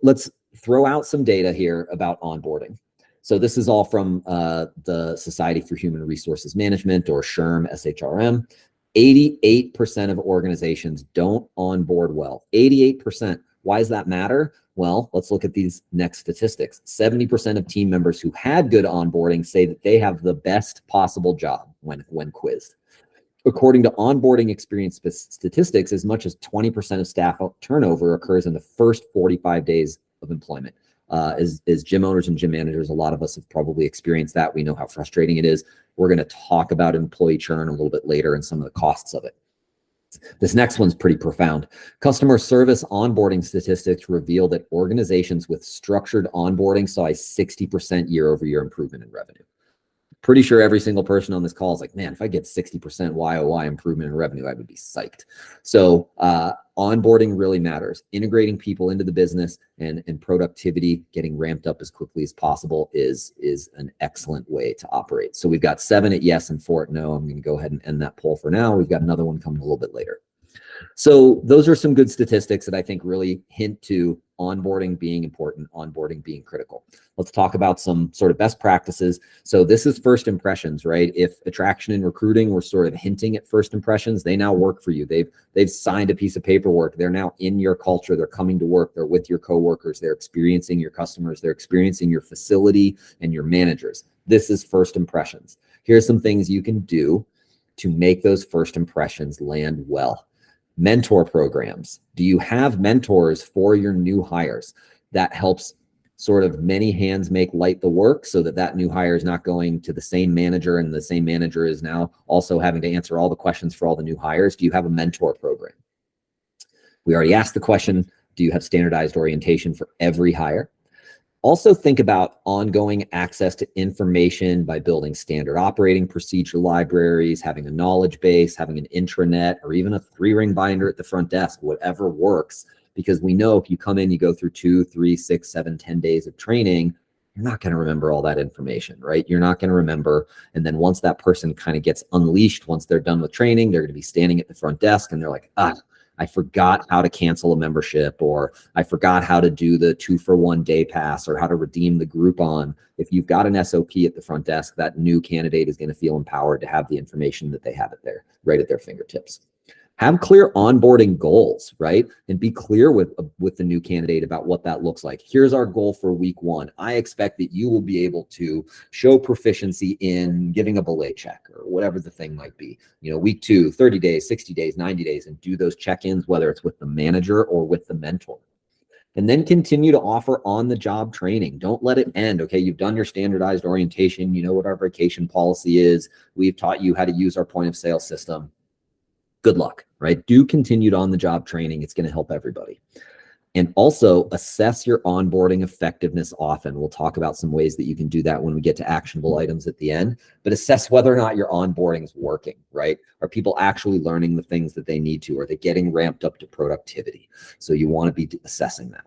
let's throw out some data here about onboarding. So this is all from the Society for Human Resources Management, or SHRM, SHRM. 88% of organizations don't onboard well. 88%. Why does that matter? Well, let's look at these next statistics. 70% of team members who had good onboarding say that they have the best possible job when quizzed. According to onboarding experience statistics, as much as 20% of staff turnover occurs in the first 45 days of employment. As gym owners and gym managers, a lot of us have probably experienced that. We know how frustrating it is. We're going to talk about employee churn a little bit later and some of the costs of it. This next one's pretty profound. Customer service onboarding statistics reveal that organizations with structured onboarding saw a 60% year-over-year improvement in revenue. Pretty sure every single person on this call is like, man, if I get 60% YOY improvement in revenue, I would be psyched. So onboarding really matters. Integrating people into the business and productivity, getting ramped up as quickly as possible is an excellent way to operate. So we've got 7 at yes and 4 at no. I'm going to go ahead and end that poll for now. We've got another one coming a little bit later. So those are some good statistics that I think really hint to onboarding being important, onboarding being critical. Let's talk about some sort of best practices. So this is first impressions, right? If attraction and recruiting were sort of hinting at first impressions, they now work for you. They've signed a piece of paperwork. They're now in your culture. They're coming to work. They're with your coworkers. They're experiencing your customers. They're experiencing your facility and your managers. This is first impressions. Here's some things you can do to make those first impressions land well. Mentor programs. Do you have mentors for your new hires? That helps sort of many hands make light the work, so that new hire is not going to the same manager, and the same manager is now also having to answer all the questions for all the new hires. Do you have a mentor program? We already asked the question, do you have standardized orientation for every hire? Also think about ongoing access to information by building standard operating procedure libraries, having a knowledge base, having an intranet, or even a 3-ring binder at the front desk, whatever works. Because we know if you come in, you go through 2, 3, 6, 7, 10 days of training, you're not going to remember all that information, right? You're not going to remember. And then once that person kind of gets unleashed, once they're done with training, they're going to be standing at the front desk and they're like, I forgot how to cancel a membership, or I forgot how to do the 2-for-1 day pass, or how to redeem the Groupon. If you've got an SOP at the front desk, that new candidate is going to feel empowered to have the information that they have it there, right at their fingertips. Have clear onboarding goals, right? And be clear with the new candidate about what that looks like. Here's our goal for week 1. I expect that you will be able to show proficiency in giving a belay check, or whatever the thing might be. You know, week 2, 30 days, 60 days, 90 days, and do those check-ins, whether it's with the manager or with the mentor. And then continue to offer on-the-job training. Don't let it end. Okay, you've done your standardized orientation. You know what our vacation policy is. We've taught you how to use our point-of-sale system. Good luck, right? Do continued on-the-job training. It's going to help everybody. And also assess your onboarding effectiveness often. We'll talk about some ways that you can do that when we get to actionable items at the end, but assess whether or not your onboarding is working, right? Are people actually learning the things that they need to? Are they getting ramped up to productivity? So you want to be assessing that.